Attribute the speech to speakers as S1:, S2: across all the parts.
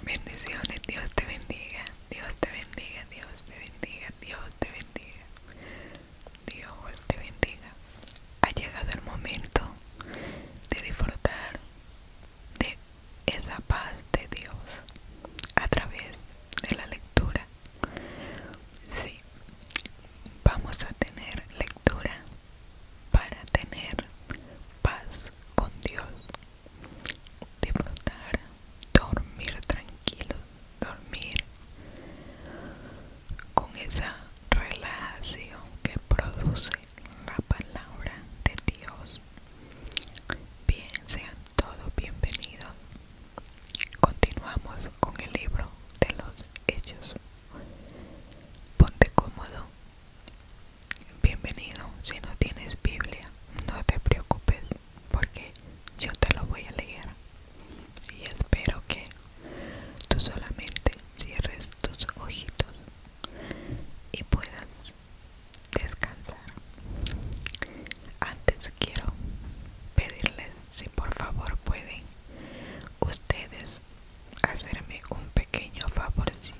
S1: Bendiciones, Dios te bendiga, Dios te bendiga, Dios te bendiga, Dios te bendiga, Dios te bendiga. Ha llegado el momento de disfrutar de esa paz de Dios a través de la lectura. Sí, vamos a tener lectura para tener paz con Dios, disfrutar, dormir tranquilos, dormir con esa relajación que produce la palabra de Dios. Bien, sean todos bienvenidos. Continuamos con el libro de los Hechos. Ponte cómodo. Bienvenido. Si no tienes Biblia, no te preocupes porque yo te lo voy a leer. Y espero que tú solamente cierres tus ojitos y puedas descansar. Antes quiero pedirles si por favor pueden ustedes hacerme un pequeño favorcito.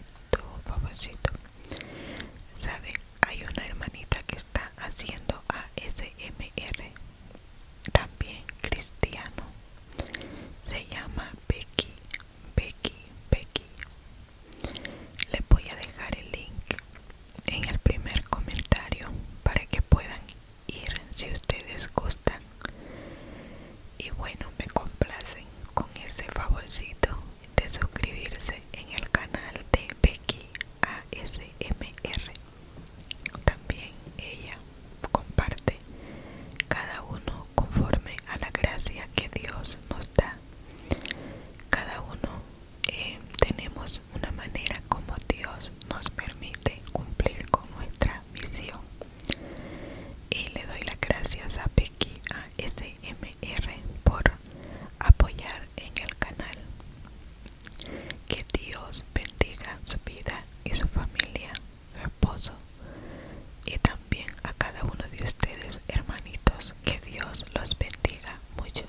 S1: Saben, hay una hermanita que está haciendo ASMR, también cristiano. Se llama Becky. Les voy a dejar el link en el primer comentario para que puedan ir si ustedes gustan. Y bueno, me complacen con ese favorcito de suscribirse en el canal de Becky ASMR. También ella comparte cada uno conforme a la gracia que Dios nos da. Cada uno tenemos una manera como Dios nos permite cumplir con nuestra misión. Y le doy las gracias a Becky ASMR por apoyar en el canal. Que Dios bendiga su vida y su familia, su esposo, y también a cada uno de ustedes, hermanitos. Que Dios los bendiga mucho.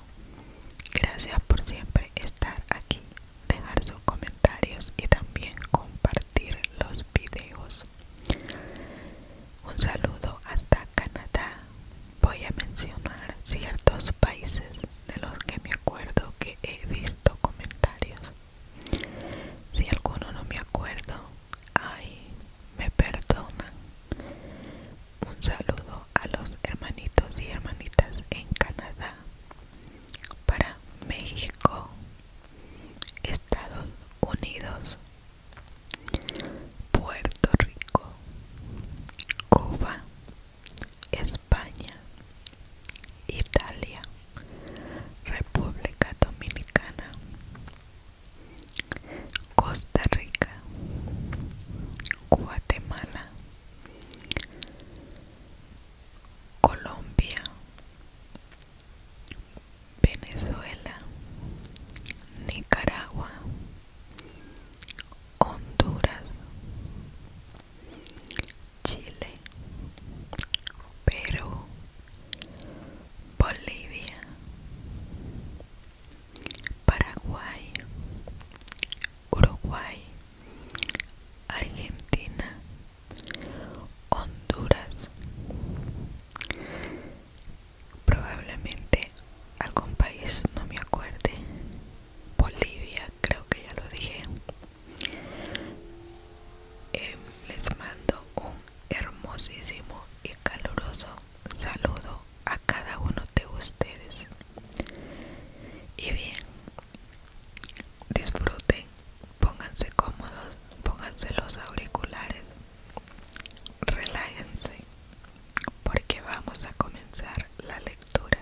S1: Gracias por siempre estar aquí, dejar sus comentarios y también compartir los videos. Un saludo hasta Canadá. Voy a mencionar ciertos países de los que me acuerdo que he visto comentarios. Si alguno no me acuerdo, ay, me perdonan. Un saludo a los hermanitos y hermanitas en Canadá, para México, Estados Unidos, Puerto Rico, Cuba, España, Italia, República Dominicana, Costa Rica, Guatemala, Colombia, Venezuela, Nicaragua, Honduras, Chile, Perú, Bolivia, Paraguay, Uruguay, Argentina, Honduras. Probablemente algún país no me acuerde. Bolivia, creo que ya lo dije. Les mando un hermosísimo y caluroso saludo a cada uno de ustedes. Y bien, disfruten, pónganse cómodos, pónganse los auriculares, relájense, porque vamos a comenzar la lectura.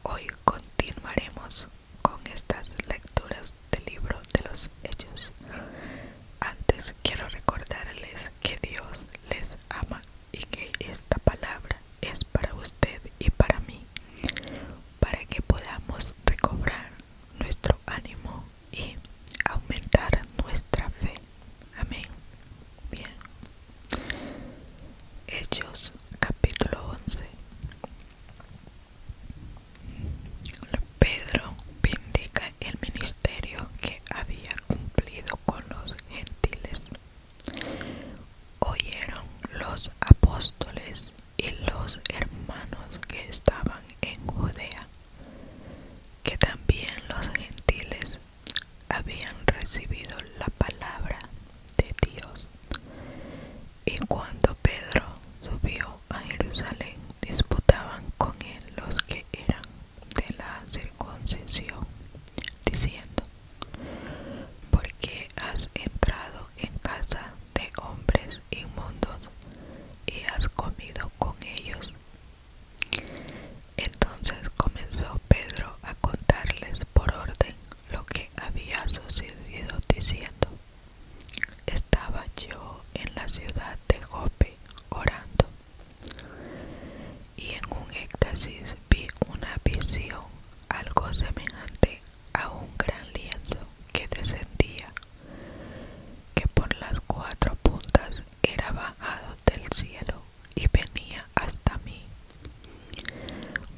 S1: Hoy continuaremos con estas lecturas del libro de los Hechos. Antes quiero recordarles que Dios les ama y que esta palabra es para usted y para mí, para que podamos recobrar nuestro ánimo y aumentar nuestra fe. Amén. Bien. Hechos capítulo 11. Pedro vindica el ministerio que había cumplido. recibido la palabra de Dios. Y cuando Pedro subió a Jerusalén, disputaban con él los que eran de la circuncisión, diciendo: ¿por qué has entrado en casa de hombres inmundos y has comido con ellos? Entonces comenzó Pedro a contarles por orden lo que había sucedido, diciendo: estaba yo en la ciudad de Jope orando, y en un éxtasis vi una visión, algo semejante a un gran lienzo que descendía, que por las cuatro puntas era bajado del cielo y venía hasta mí.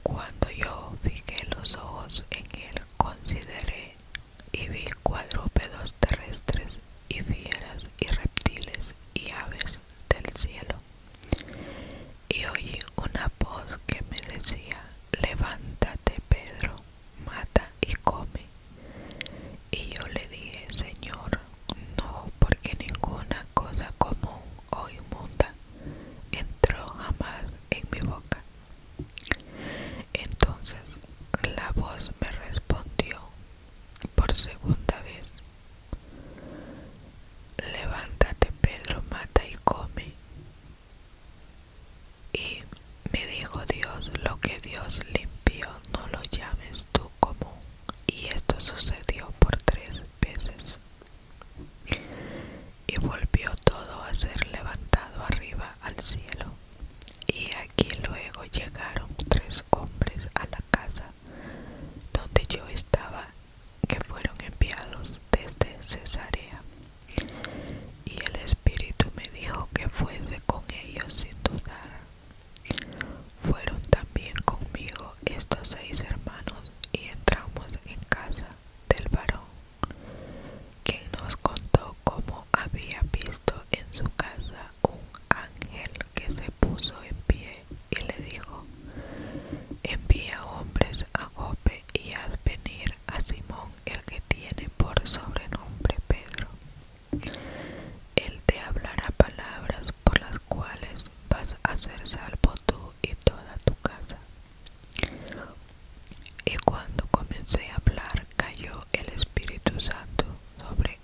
S1: Cuando yo fijé los ojos en él, consideré y vi cuadrúpedos terrestres y fieras y reptiles y aves del cielo. Y oí una voz que me decía: levántate, Pedro, mata y come. Y yo le dije: Señor, no, porque ninguna cosa común o inmunda entró jamás en mi boca. Entonces la voz me respondió por segunda vez: levántate, Pedro, mata y come. Y me dijo Dios: lo que Dios limpió, no lo llames tú común. Y esto sucedió por 3 veces. Y volvió todo a ser levantado arriba al cielo. Y aquí luego llegaron 3 hombres a la casa donde yo estaba, que fueron enviados desde Cesarea. Y el Espíritu me dijo que fuese con ellos sin dudar. Fueron también conmigo estos 6 hermanos, y entramos en casa del varón, quien nos contó cómo había visto en su casa un ángel que se puso en pie y le dijo: envía hombres a Jope y haz venir a Simón, el que tiene por sobrenombre Pedro. Él te hablará palabras por las cuales vas a ser salvo tú y toda tu casa. Y cuando comencé a hablar, cayó el Espíritu Santo sobre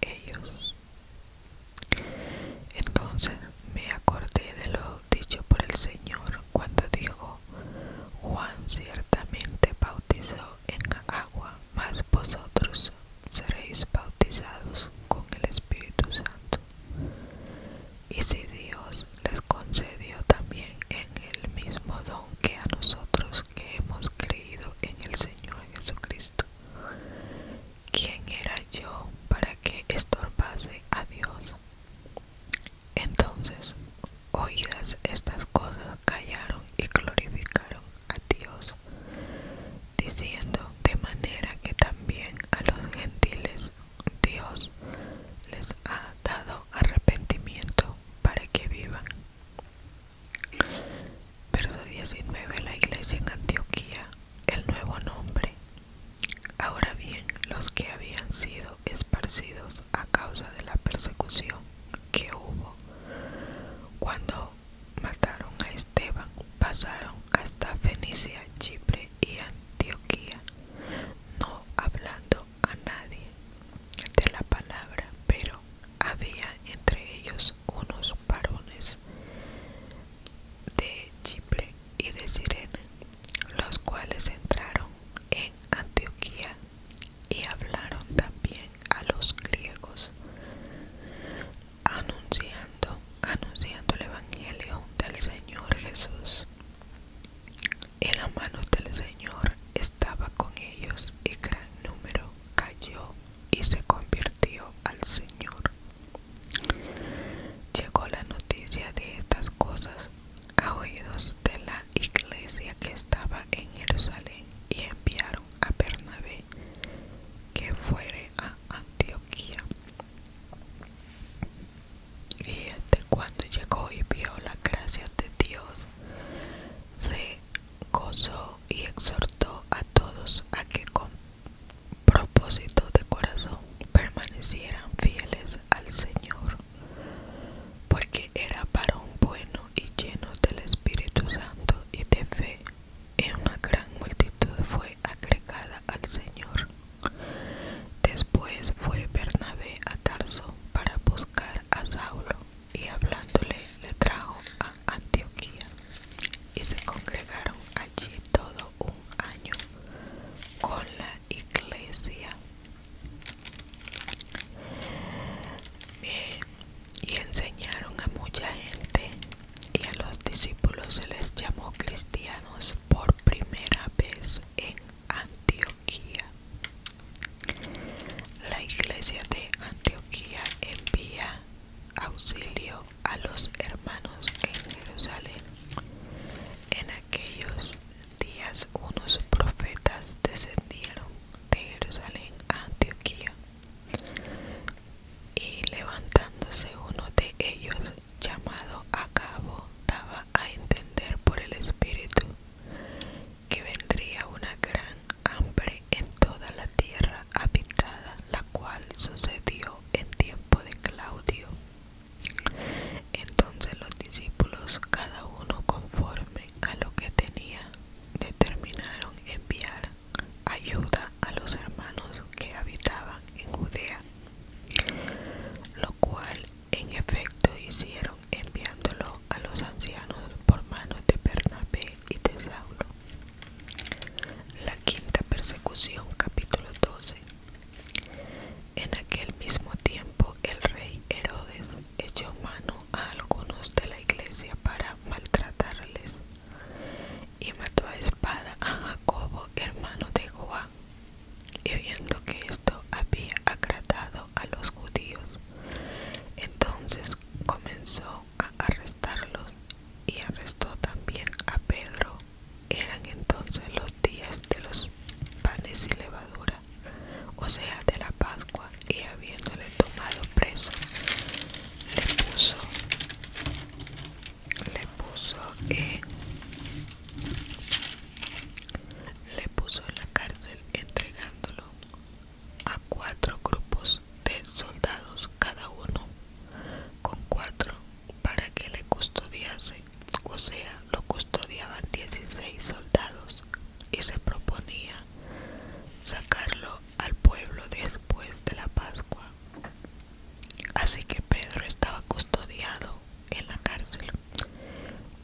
S1: Así que Pedro estaba custodiado en la cárcel.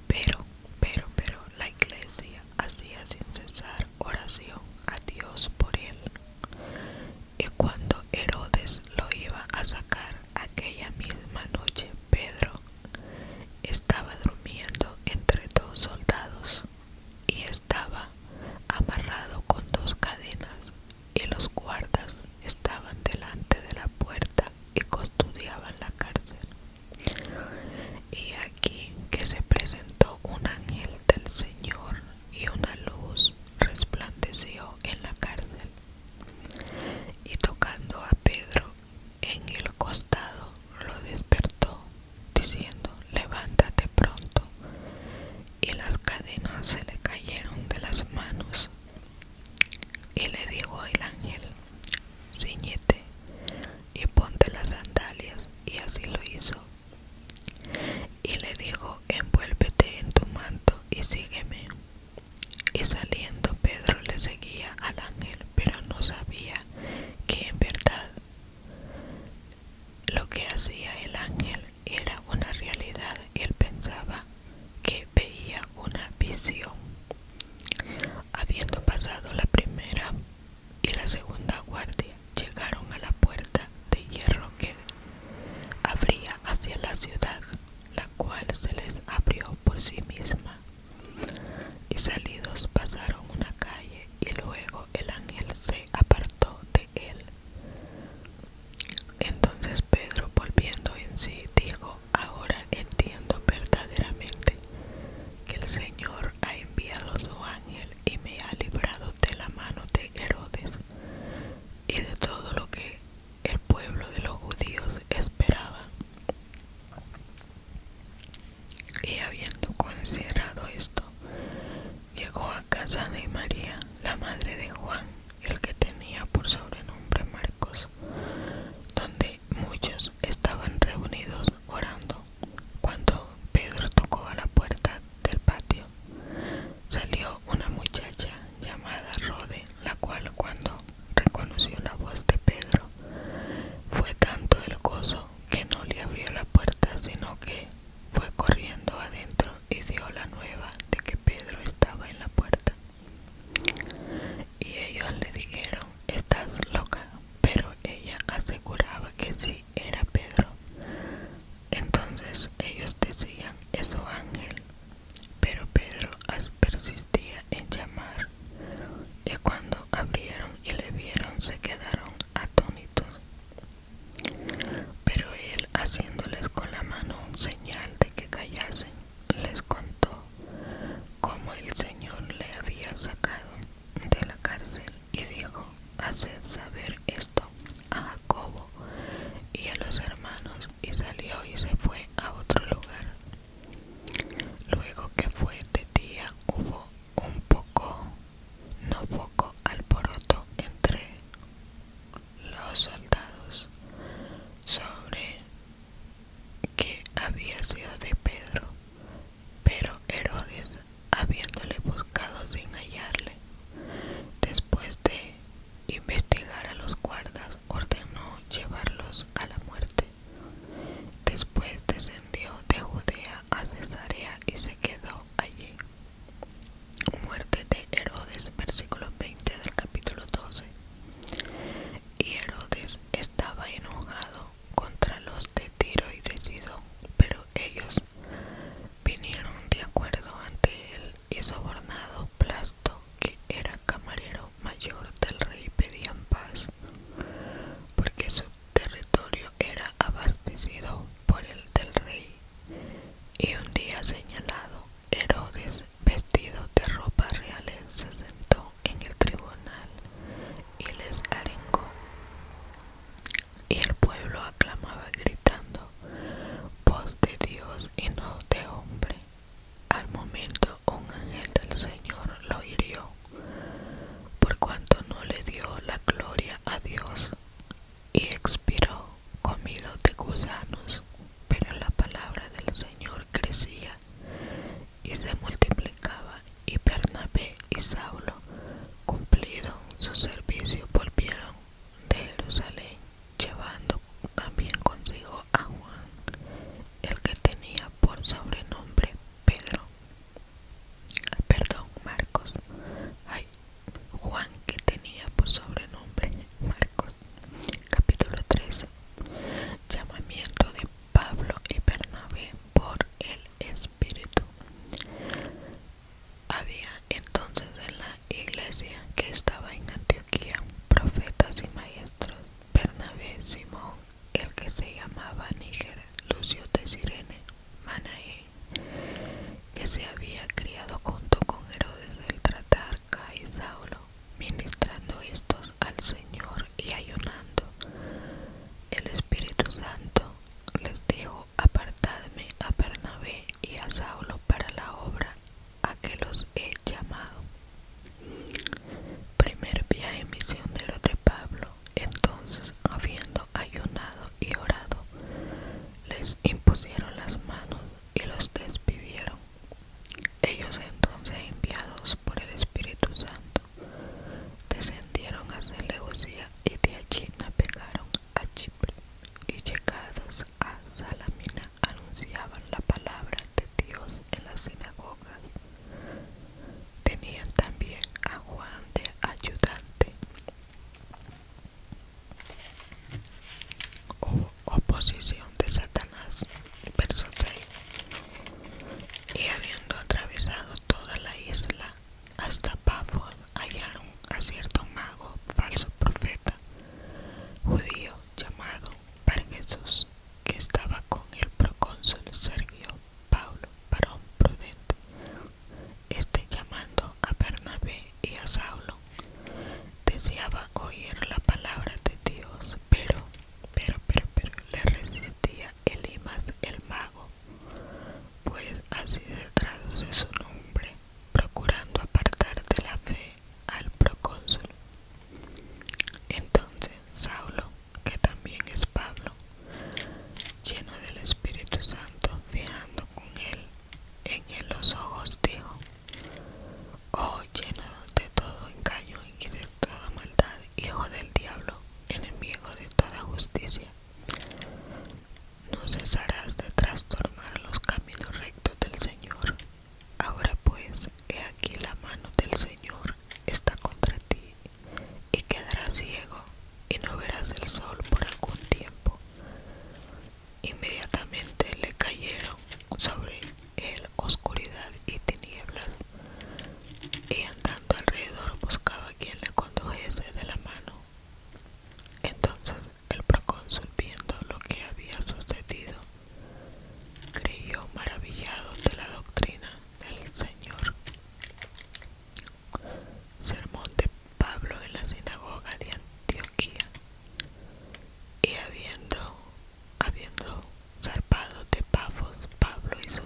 S1: Pero la iglesia hacía sin cesar oración a Dios por él. Y cuando Herodes lo iba a sacar aquella misma noche, Pedro estaba durmiendo entre dos soldados y estaba amarrado con dos cadenas, y los guardas estaban delante de la puerta y custodiaban la cárcel. Y aquí que se presentó un ángel del Señor, y una luz resplandeció en la cárcel, y tocando a Pedro en el costado, lo despertó, diciendo: levántate pronto. Y las cadenas se le cayeron de las manos. Y le dijo el ángel: cíñete y ponte las sandalias. Y así lo hizo. Y le dijo: envuélvete en tu manto y sígueme. Y saliendo, Pedro le seguía al ángel, pero no sabía que en verdad lo que hacía el ángel era una realidad. Él pensaba que veía una visión. Habiendo pasado la primera y la segunda guardia, llegaron a la puerta de hierro que abría hacia la ciudad, la cual se les abrió por sí misma. Y salidos pasaron una calle, y luego el ángel se apartó de él. Entonces Pedro, volviendo en sí, dijo: ahora entiendo verdaderamente que el Señor ha enviado su ángel y me ha librado de la mano de Herodes y de todo lo que el pueblo de los judíos esperaba. Y habiendo considerado esto, llegó a casa de María, la madre de Juan, el que tenía por sobrenombre Marcos, donde muchos estaban reunidos orando. Cuando Pedro tocó a la puerta del patio, salió una muchacha llamada Rode, la cual, cuando reconoció la voz de Pedro, fue tanto el gozo que no le abrió la puerta, sino que fue corriendo adentro y dio la nueva de que Pedro estaba en la puerta. Y ellos le dijeron: estás loca. Pero ella aseguraba que sí era Pedro. Entonces ellos decían: es su ángel. Pero Pedro persistía en llamar. Y cuando abrieron y le vieron, se quedaron atónitos. Pero él, haciéndoles con la mano señal de que callasen, les contó cómo el Señor le había sacado de la cárcel, y dijo: haced saber esto a Jacobo y a los hermanos. Y salió y se fue a otro lugar. Luego que fue de día, hubo un poco, no poco, alboroto entre los soldados sobre que había sido de Pedro. Pero Herodes, habiéndole buscado sin hallarle, después de investigar a los guardas, ordenó llevarlos a la muerte. Después descendió de Judea a Cesarea y se quedó allí. Muerte de Herodes, versículo 20 del capítulo 12. Y Herodes estaba enojado contra los de Tiro y de Sidón, pero ellos vinieron de acuerdo ante él, y sobornado Blasto, que era camarero mayor del rey, pedían paz, porque su territorio era abastecido por el del rey. Y un día señalado, Herodes, vestido de ropas reales, se sentó en el tribunal y les arengó. Y el pueblo aclamaba gritando: voz de Dios y no de hombre. Al momento un ángel del Señor lo hirió, por cuanto no le dio la gloria a Dios, y expiró comido de gusanos. Pero la palabra del Señor crecía y se multiplicaba, y Bernabé y Saulo, cumplido su servicio, volvieron de Jerusalén, llevando también consigo a les impusieron las manos y los despidieron. Ellos entonces, enviados por el Espíritu Santo, descendieron a Seleucia y de allí navegaron a Chipre, y llegados a Salamina anunciaban la palabra de Dios en las sinagogas. Tenían también a Juan de ayudante. Hubo oposición de Satanás. Verso 6. Y habiendo atravesado toda la isla hasta Pafos, hallaron a cierto mago, falso profeta, judío, llamado Bar Jesús, que estaba con el procónsul Sergio Paulo, varón prudente. Este, llamando a Bernabé y a Saulo, deseaba oír la palabra de Dios, pero le resistía Elimas el mago, pues así se traduce su nombre, procurando apartar de la fe al procónsul. Entonces Saulo, que también es Pablo, lleno del Espíritu Santo, fijando en él los ojos, dijo: Oh, lleno de todo engaño y de toda maldad, hijo del diablo, enemigo de toda justicia, no cesarás de trastornar los caminos rectos del Señor. Ahora pues, he aquí la mano del Señor está contra ti, y quedarás ciego, y no verás el sol por algún tiempo. Inmediatamente le cayeron sobre él oscuridad y tinieblas, y andando alrededor buscaba a quien le condujese de la mano. Entonces el procónsul, viendo lo que había sucedido, creyó maravillado de la doctrina del Señor. Sermón de Pablo en la sinagoga de Antioquía. Y habiendo zarpado de Pafos, Pablo y sus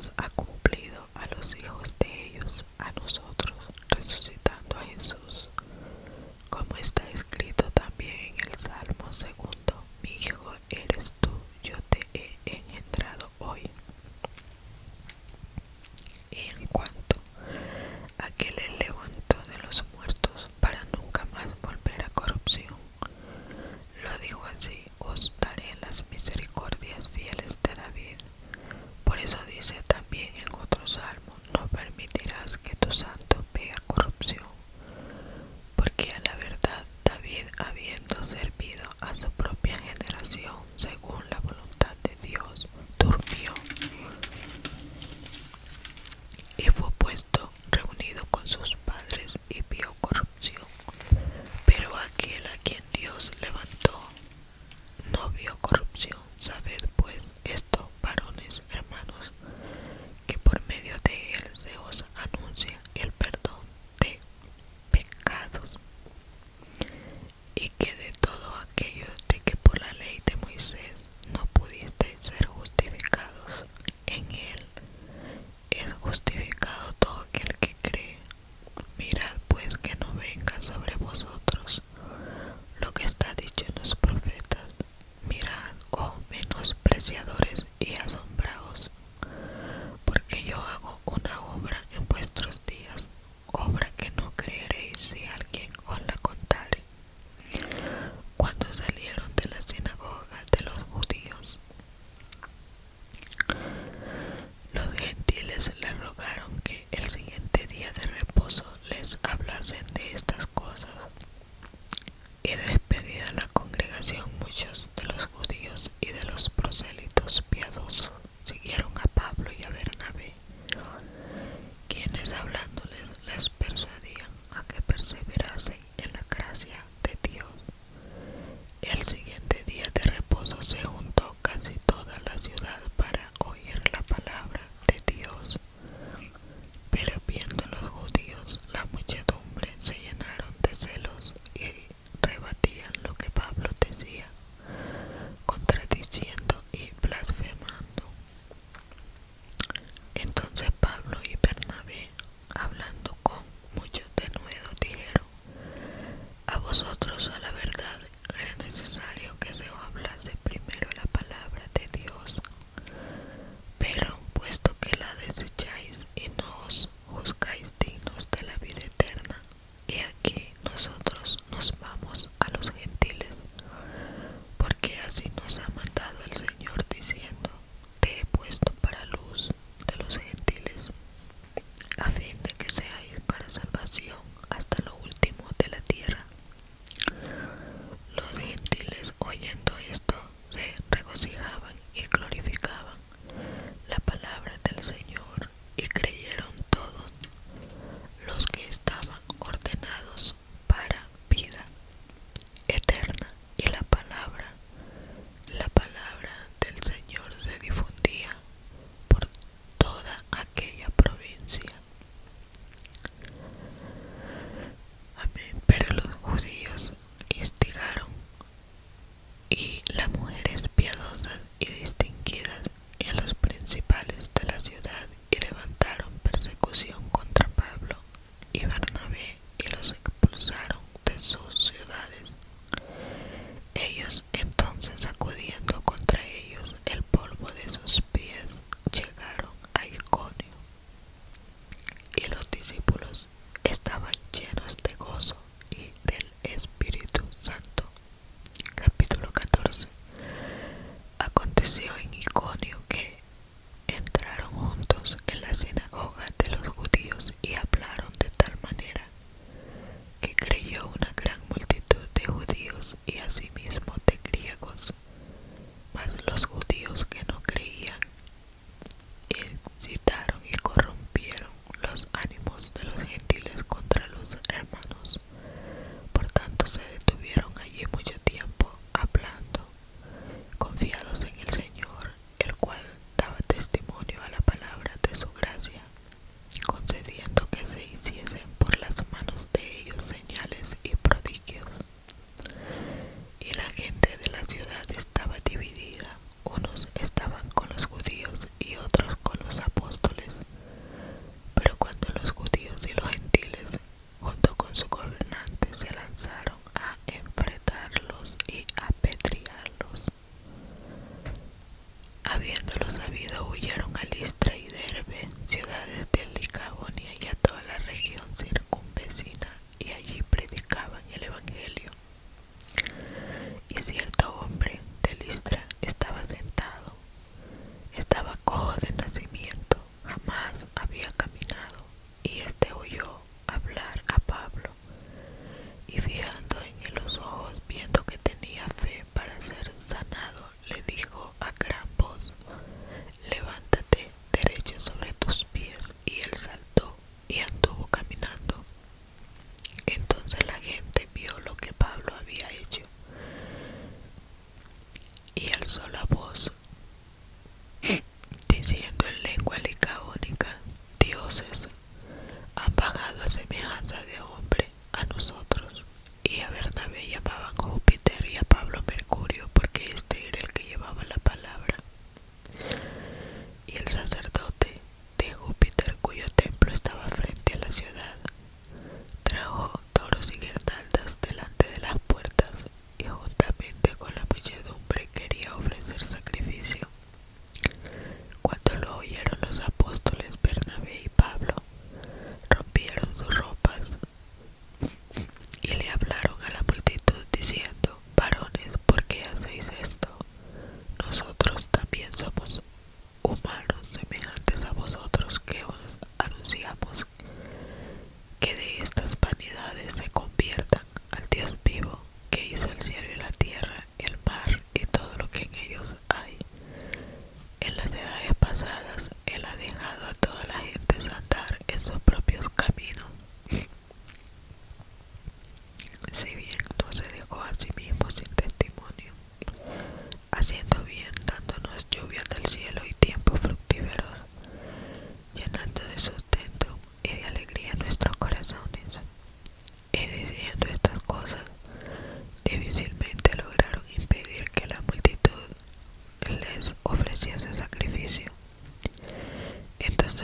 S1: nos ha cumplido a los hijos de ellos, a nosotros, resucitando a Jesús, como está escrito también en el Salmo segundo: mi hijo eres tú, yo te he engendrado hoy. Y en cuanto a que le levantó de los muertos para nunca más volver a corrupción, lo dijo así: os daré las misericordias fieles de David. Por eso dice también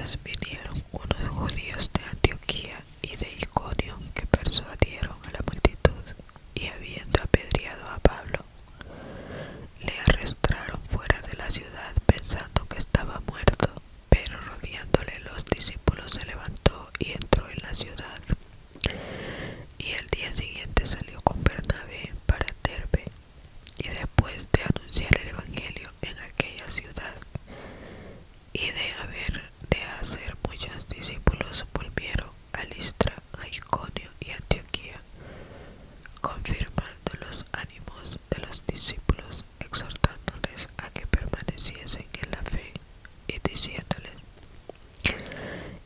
S1: días vinieron unos judíos de Antioquía y de Iconio que persuadieron a la multitud, y habiendo apedreado a Pablo, le arrastraron fuera de la ciudad pensando que estaba muerto, pero rodeándole los discípulos se levantó y entró en la ciudad. Y el día siguiente salió con Bernabé para Derbe, y después de anunciar el evangelio en aquella ciudad y de hacer muchos discípulos, volvieron a Listra, a Iconio y Antioquía, confirmando los ánimos de los discípulos, exhortándoles a que permaneciesen en la fe y diciéndoles: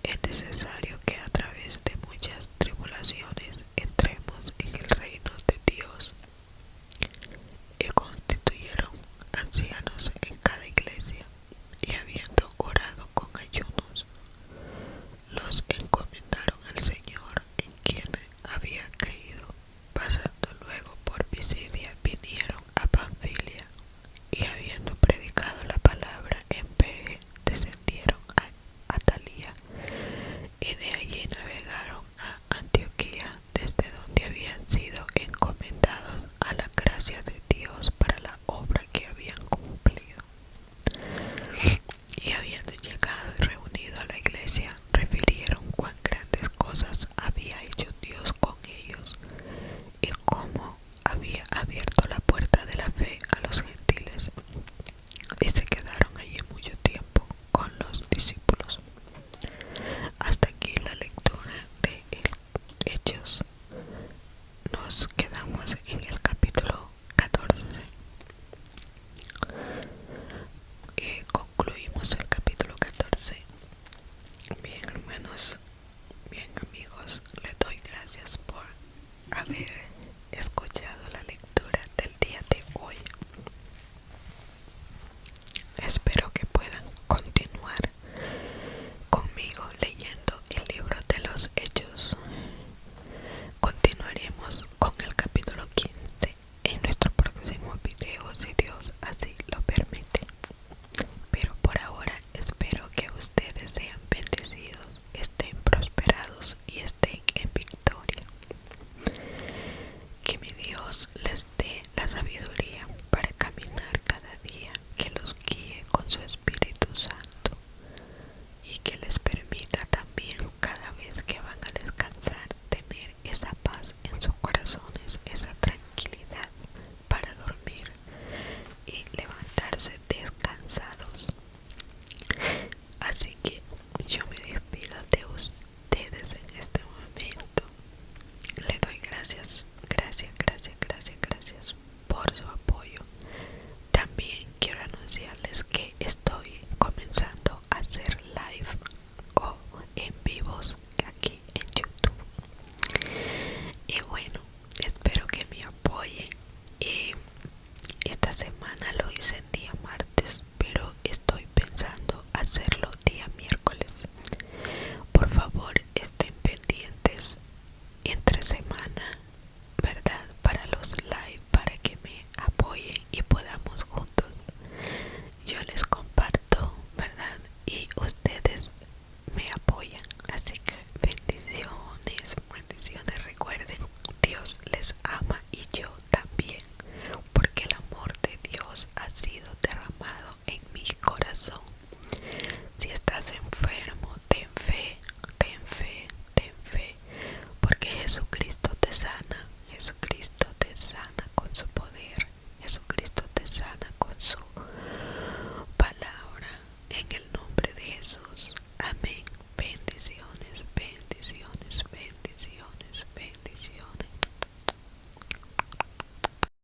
S1: es necesario que a través de muchas tribulaciones entremos en el reino de Dios. Y constituyeron ancianos en cada iglesia, y habiendo orado con ayunos, los encomendaron al Señor en quien había creído. Pasando luego por Pisidia, vinieron a Panfilia, y habiendo predicado la palabra en Perge, descendieron a Atalia, y de allí navegaron a Antioquía, desde donde habían sido encomendados a la gracia de Dios para la obra que habían cumplido. Y habiendo llegado y reunido a la iglesia, refirieron cuán grandes cosas había hecho Dios con ellos, y cómo había abierto la puerta de la fe a los gentiles, y se quedaron allí mucho tiempo con los discípulos. Hasta aquí la lectura de Hechos. Nos quedamos en el capítulo 14. Concluimos el capítulo 14. Bien, hermanos, bien, amigos, les doy gracias por haber escuchado la lectura del día de hoy. Espero que puedan continuar conmigo leyendo el libro de los Hechos. Continuaremos con el capítulo 15 en nuestro próximo video, si Dios así lo permite. Pero por ahora espero que ustedes sean bendecidos, estén prosperados y estén en victoria. Que mi Dios les dé la sabiduría para caminar cada día, que los guíe con su Espíritu Santo y que les permita también cada vez que van a descansar tener esa paz en sus corazones, esa tranquilidad para dormir y levantarse descansados. Así que yo me despido de ustedes en este momento. Le doy gracias por su apoyo. También quiero anunciarles que estoy comenzando a hacer live o en vivos aquí en YouTube. Y bueno, espero que me apoyen. Esta semana lo hice el día martes, pero estoy pensando hacerlo día miércoles. Por favor, estén pendientes entre semana, ¿verdad? Para los live, para que me apoyen y podamos juntos. Yo les comparto, ¿verdad? Y ustedes